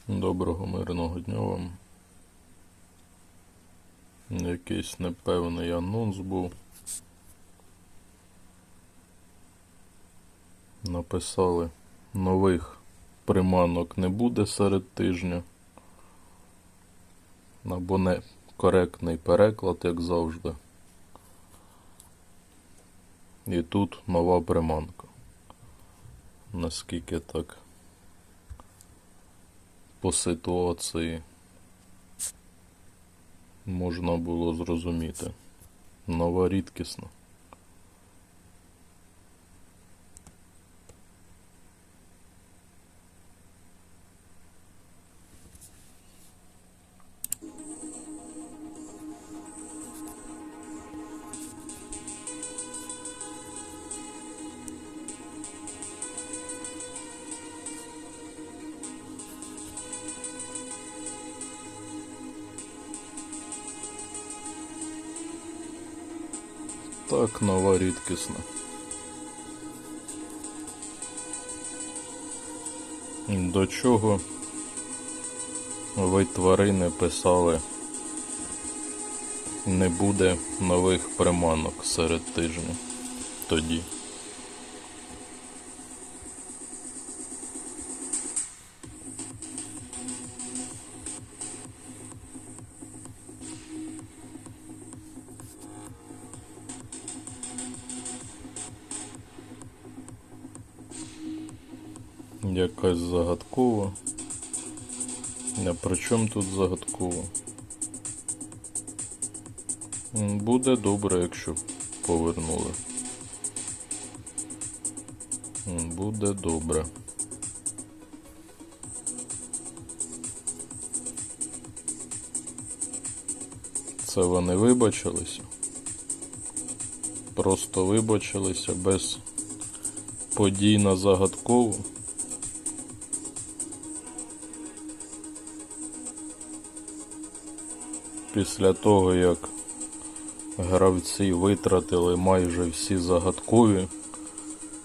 Доброго мирного дня вам. Якийсь непевний анонс був. Написали, нових приманок не буде серед тижня. Або некоректний переклад, як завжди. І тут нова приманка. Наскільки так по ситуації можна було зрозуміти. Нова рідкісна. Так, нова рідкісна. До чого ви, тварини, писали, не буде нових приманок серед тижня тоді? Якась загадкова. А при чому тут загадково? Буде добре, якщо повернули. Буде добре. Це вони вибачилися? Просто вибачилися без подій на загадкову? Після того, як гравці витратили майже всі загадкові,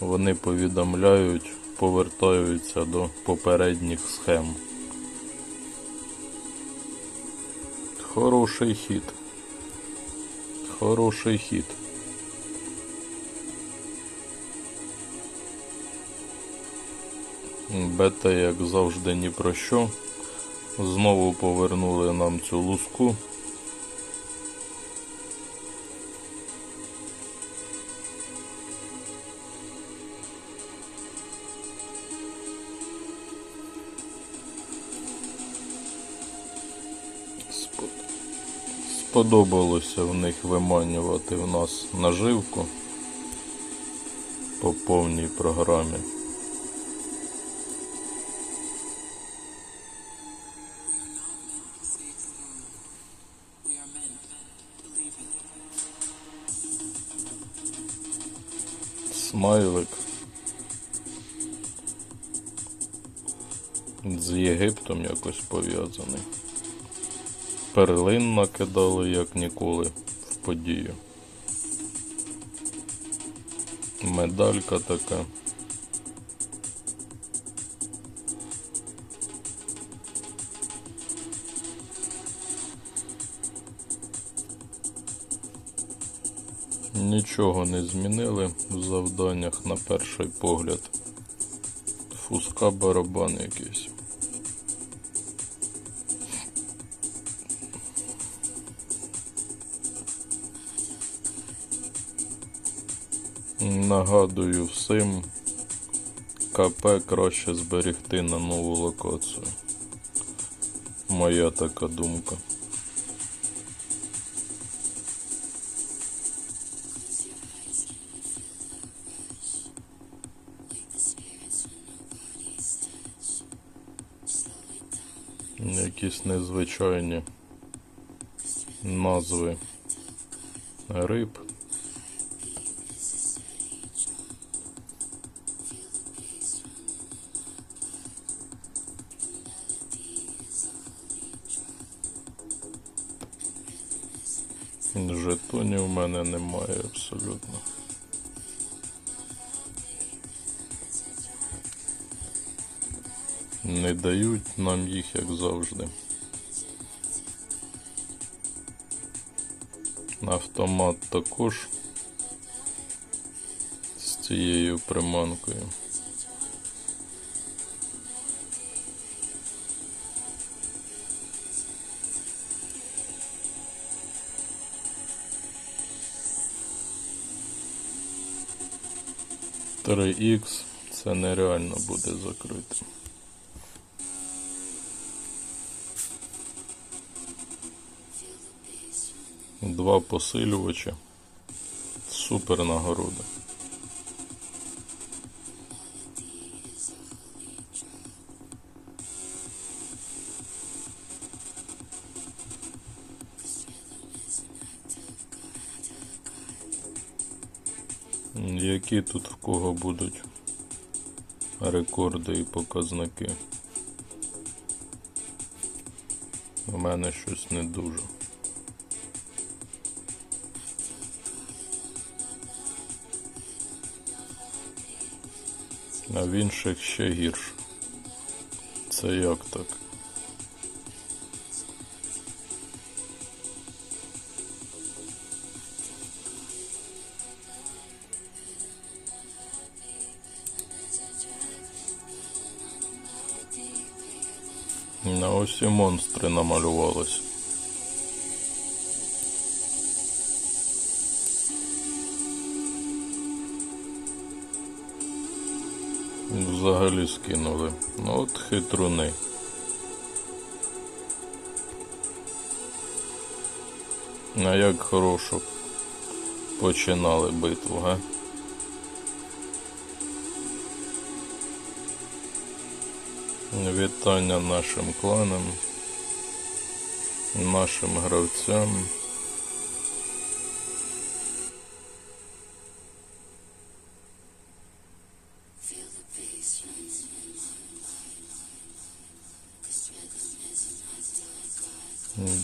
вони повідомляють, повертаються до попередніх схем. Хороший хід. Хороший хід. Бета, як завжди, ні про що. Знову повернули нам цю луску. Сподобалося в них виманювати в нас наживку по повній програмі. Смайлик з Єгиптом якось пов'язаний. Перлин накидали як ніколи в подію. Медалька така. Нічого не змінили в завданнях на перший погляд. Фуска барабан якийсь. Нагадую всім, КП краще зберегти на нову локацію. Моя така думка. Якісь незвичайні назви риб. Жетонів в мене немає абсолютно. Не дають нам їх, як завжди. Автомат також з цією приманкою. Х це нереально буде закрити. Два посилювача. Супер нагорода. Які тут в кого будуть рекорди і показники? У мене щось не дуже. А в інших ще гірше. Це як так? На ось і монстри намалювались. Взагалі скинули. Ну от хитруни. А як хорошо починали битву, га? Вітання нашим кланам, нашим гравцям.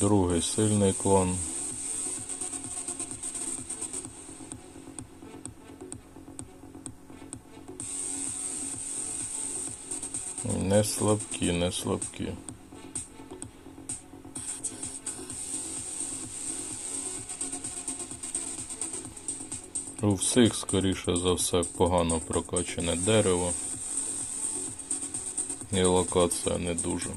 Другий сильний клан. Не слабкі, не слабкі. У всіх, скоріше за все, погано прокачане дерево. І локація не дуже.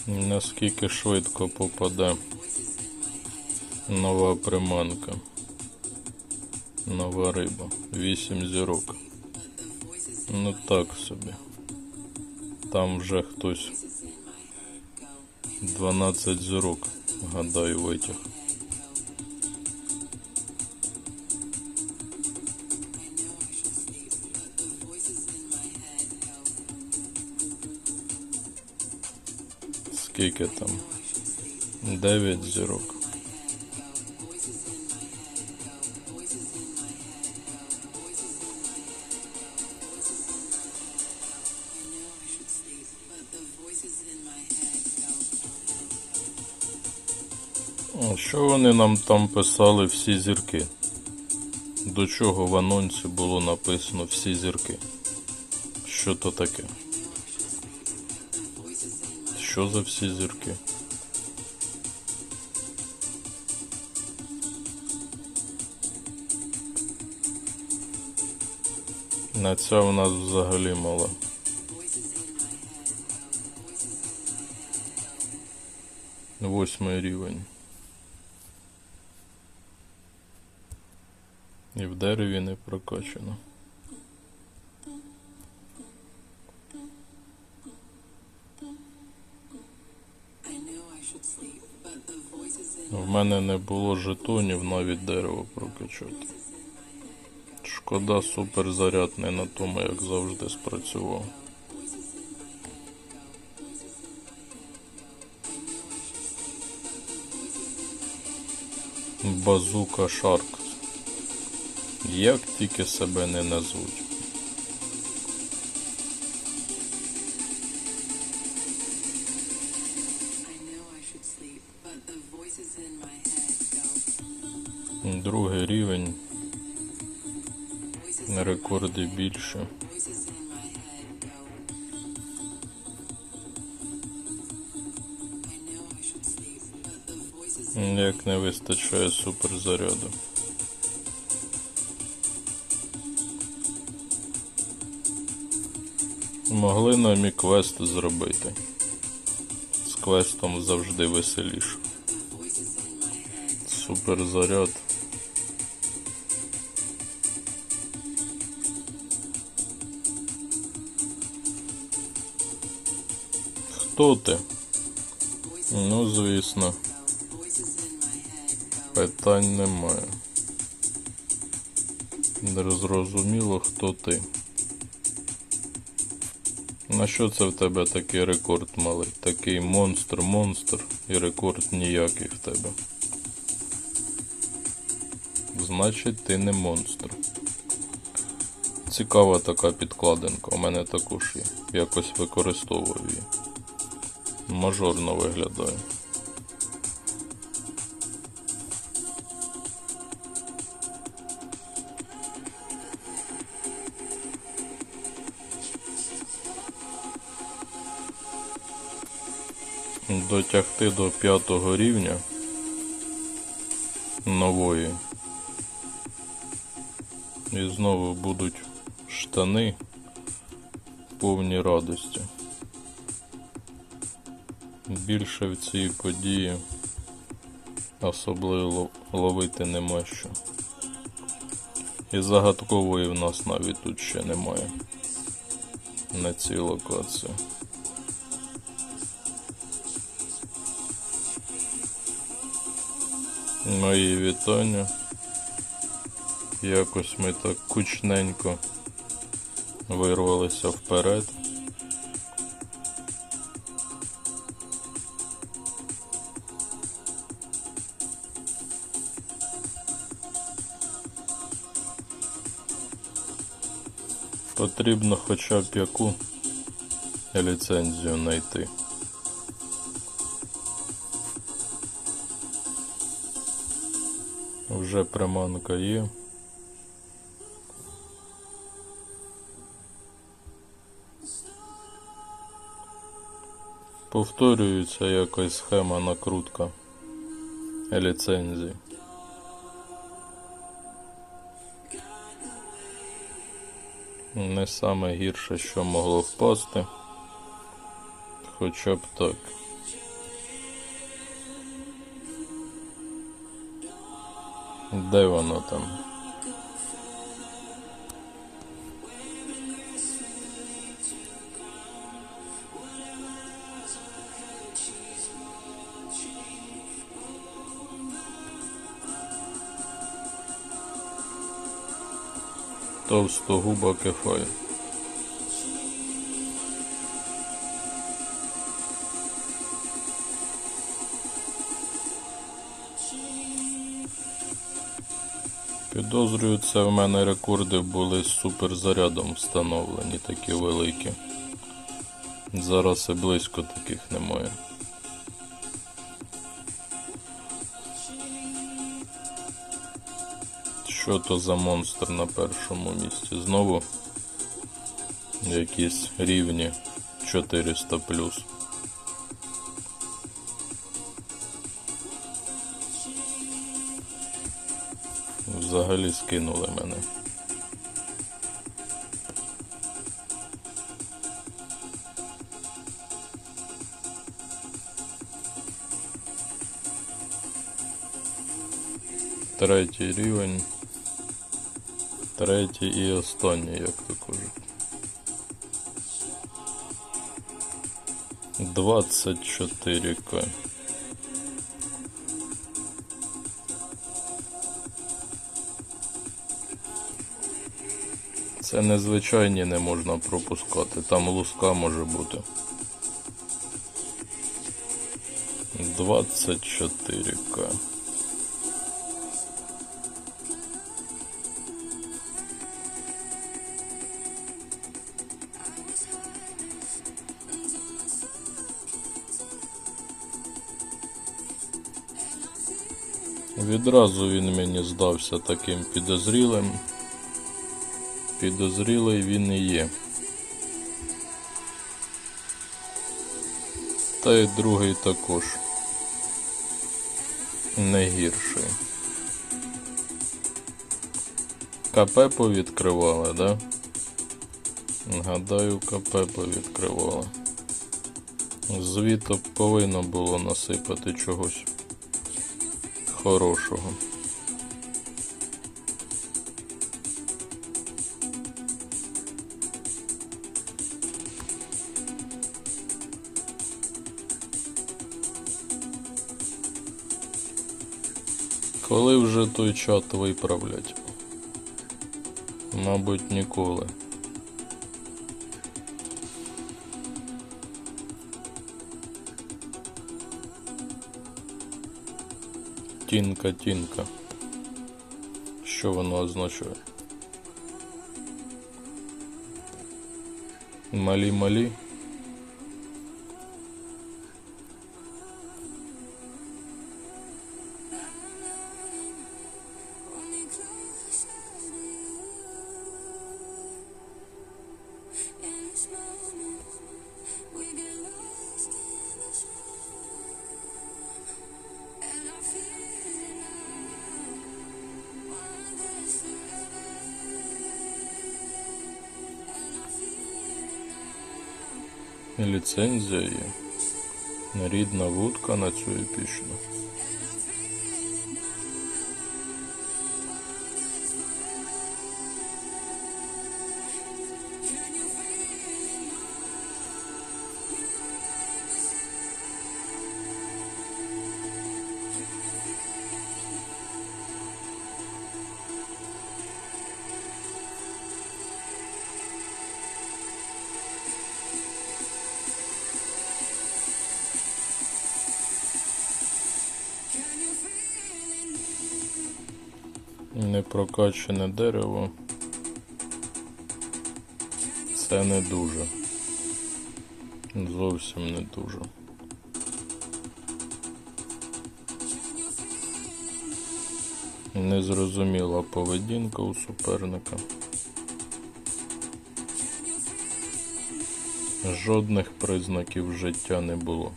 Наскільки швидко попаде нова приманка, нова риба, 8 зірок. Ну так собі. Там вже хтось 12 зірок, гадаю, витяг. Скільки там? 9 зірок. Що вони нам там писали всі зірки? До чого в анонсі було написано всі зірки? Що то таке? Що за всі зірки? На ця в нас взагалі мала. Восьмий рівень. І в дереві не прокачано. В мене не було жетонів навіть дерево прокачати. Шкода, суперзаряд не на тому, як завжди, спрацював. Базука Шарк. Як тільки себе не назвуть. Другий рівень. Рекорди більше. Як не вистачає суперзаряду. Могли нам і квест зробити. З квестом завжди веселіше. Суперзаряд. Хто ти? Ну, звісно. Питань немає. Зрозуміло, хто ти. На що це в тебе такий рекорд малий? Такий монстр і рекорд ніякий в тебе. Значить, ти не монстр. Цікава така підкладинка, у мене також є. Якось використовую її. Мажорно виглядає. Дотягти до 5-го рівня нової. І знову будуть штани повні радості. Більше в цій події особливо ловити нема що. І загадкової в нас навіть тут ще немає на цій локації. Мої вітання. Якось ми так кучненько вирвалися вперед. Потрібно хоча б яку ліцензію знайти. Вже приманка є. Повторюється якась схема накрутка ліцензії. Не саме гірше, що могло впасти. Хоча б так. Де воно там? Товстогуба кефаль. Підозрюю, це в мене рекорди були з суперзарядом встановлені, такі великі. Зараз і близько таких немає. Що то за монстр на першому місці? Знову якісь рівні 400+. Взагалі скинули мене. Третій рівень. Третій і останній, як то кажуть. 24К. Це незвичайні не можна пропускати, там луска може бути. 24К. Відразу він мені здався таким підозрілим. Підозрілий він і є. Та й другий також не гірший. КП повідкривали, да? Гадаю, КП повідкривали. Звідти повинно було насипати чогось хорошого. Коли вже той чат виправлять? Мабуть, ніколи. Тінка. Що воно означає? Малі. Ліцензія є. Рідна вудка на цю епічну. Непрокачане дерево. Це не дуже. Зовсім не дуже. Незрозуміла поведінка у суперника. Жодних признаків життя не було.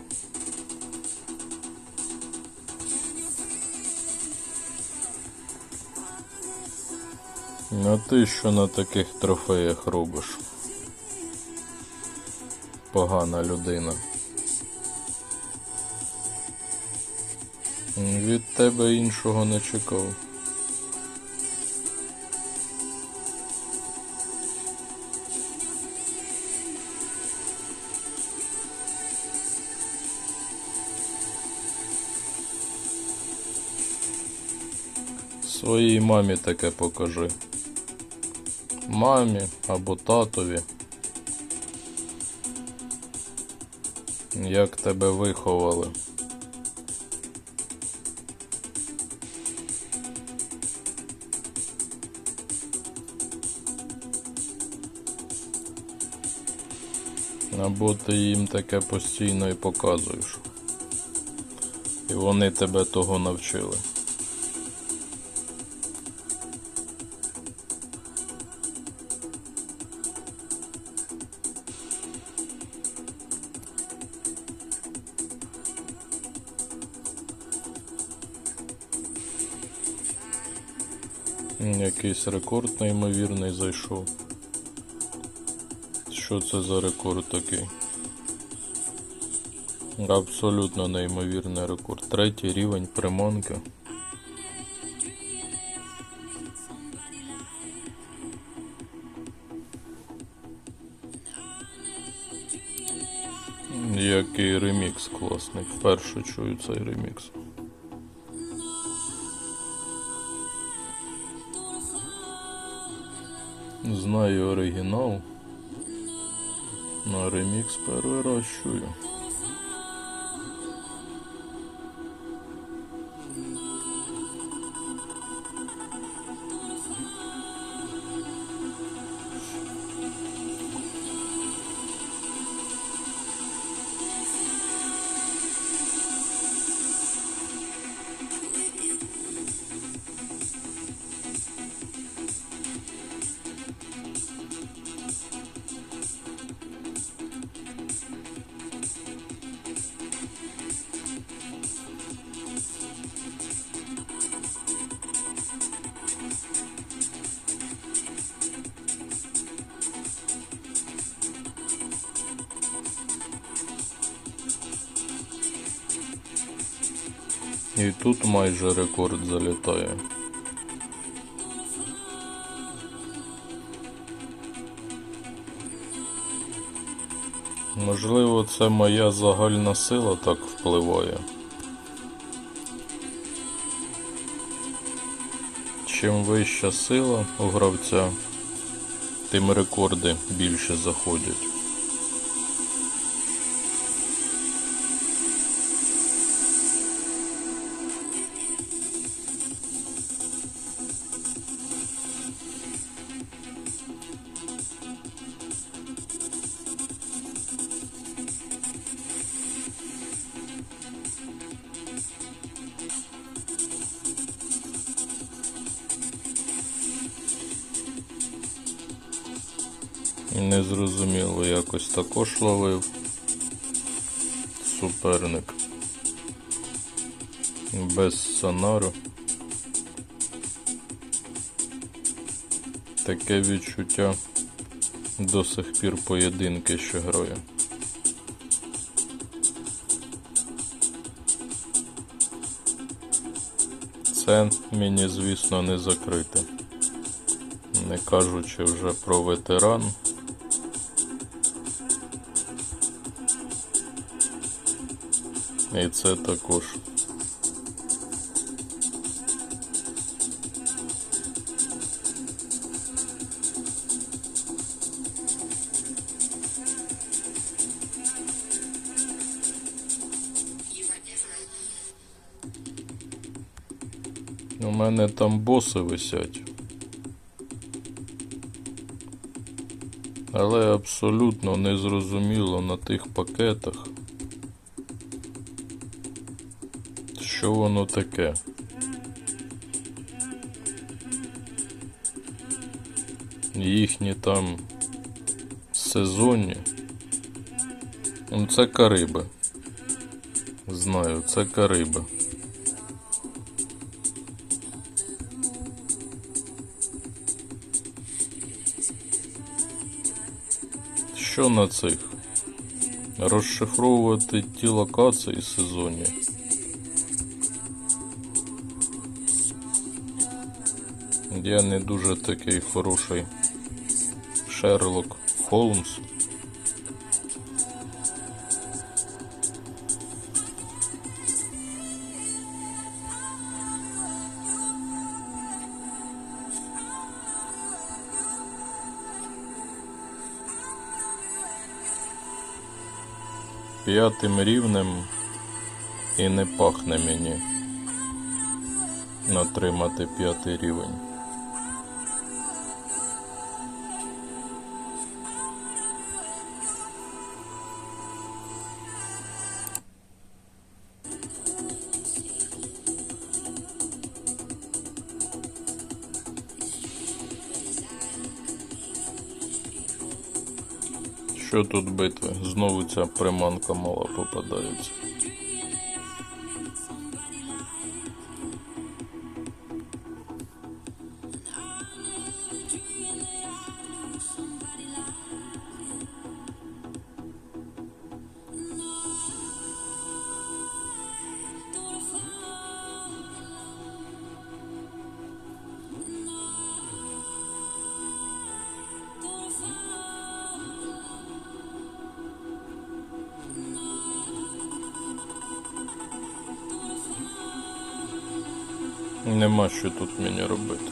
А ти що на таких трофеях робиш? Погана людина. Від тебе іншого не чекав. Своїй мамі таке покажи. Мамі або татові. Як тебе виховали. Або ти їм таке постійно і показуєш. І вони тебе того навчили. Якийсь рекорд неймовірний зайшов. Що це за рекорд такий? Абсолютно неймовірний рекорд. 3-й рівень приманки. Який ремікс класний. Вперше чую цей ремікс. Знаю оригінал, на ремікс перший раз чую. І тут майже рекорд залітає. Можливо, це моя загальна сила так впливає. Чим вища сила у гравця, тим рекорди більше заходять. Незрозуміло, якось також ловив суперник без сонару. Таке відчуття, до сих пір поєдинки ще граю. Це мені, звісно, не закрите, не кажучи вже про ветеран. І це також. У мене там боси висять. Але абсолютно незрозуміло на тих пакетах, що воно таке. Їхні там сезонні. Це Кариби. Знаю, це Кариби. Що на цих? Розшифровувати ті локації сезонні. Я не дуже такий хороший Шерлок Холмс. П'ятим рівнем і не пахне мені отримати 5-й рівень. Що тут битви? Знову ця приманка мала попадається. Нема що тут мені робити.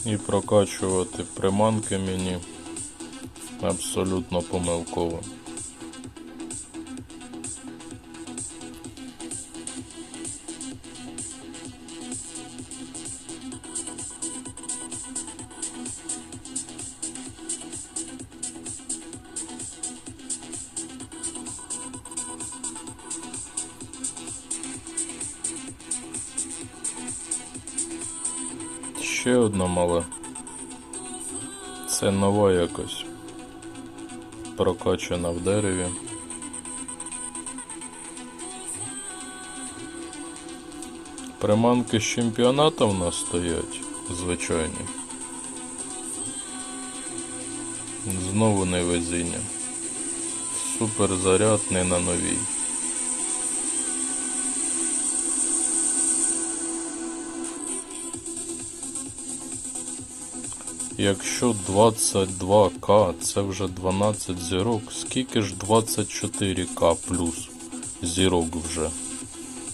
І прокачувати приманки мені абсолютно помилково. Ще одна мала. Це нова якось. Прокачана в дереві. Приманки з чемпіоната в нас стоять, звичайні. Знову невезіння. Суперзаряд не на новій. Якщо 22К це вже 12 зірок, скільки ж 24К плюс зірок вже?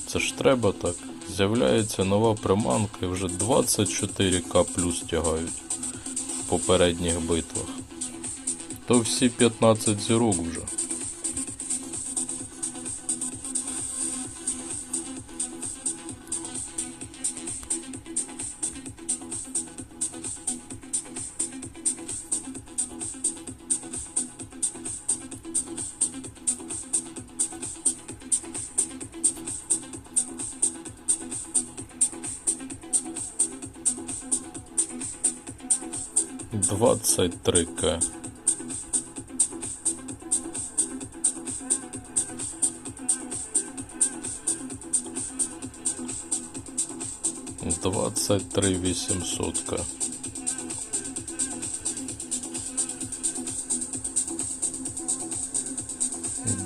Це ж треба так. З'являється нова приманка і вже 24К плюс тягають в попередніх битвах. То всі 15 зірок вже. Двадцять 3К. Двадцять 3800К.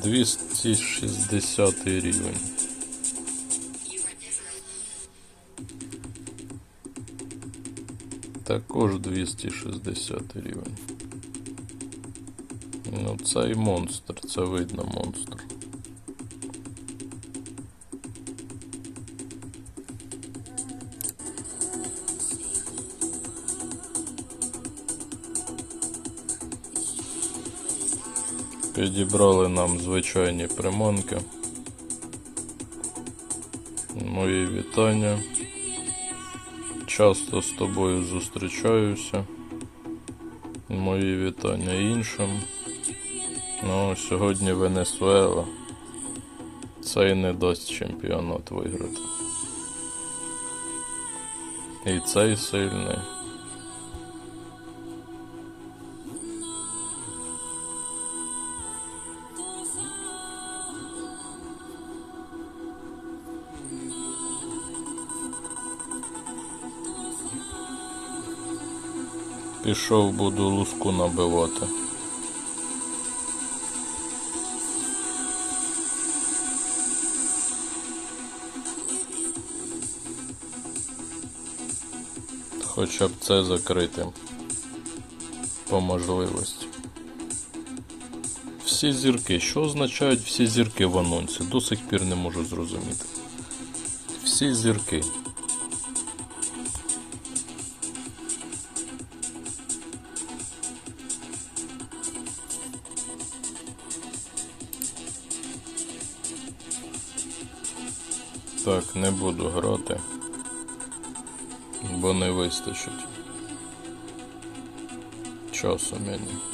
Двісті 60 рівень. Також 260 рівень. Ну цей монстр, це видно монстр. Підібрали нам звичайні приманки. Мої вітання. Часто з тобою зустрічаюся. Мої вітання іншим. Ну, сьогодні Венесуела. Цей не дасть чемпіонат виграти. І цей сильний. Пішов, буду луску набивати. Хоча б це закрити по можливості. Всі зірки. Що означають всі зірки в анонсі? До сих пір не можу зрозуміти. Всі зірки. Так, не буду грати, бо не вистачить часу мені.